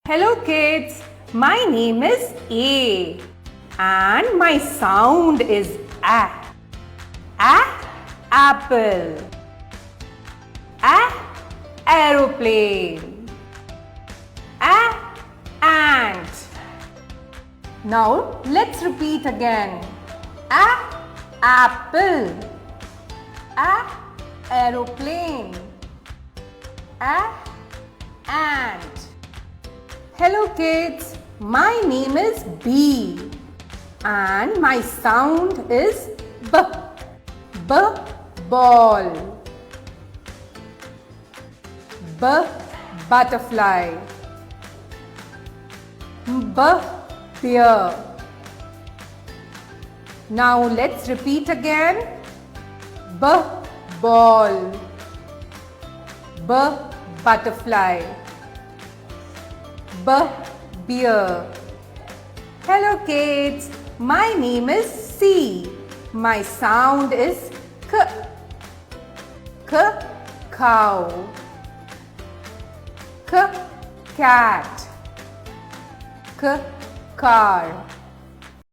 Hello kids, my name is A and my sound is A. A, apple. A, aeroplane. A, ant. Now let's repeat again. A, apple. A, aeroplane. A, ant. Hello kids, my name is B and my sound is B. B, ball. B, butterfly. B, bear. Now let's repeat again. B, ball. B, butterfly. B, beer. Hello kids, my name is C. My sound is K. K, cow. K, cat. K, car.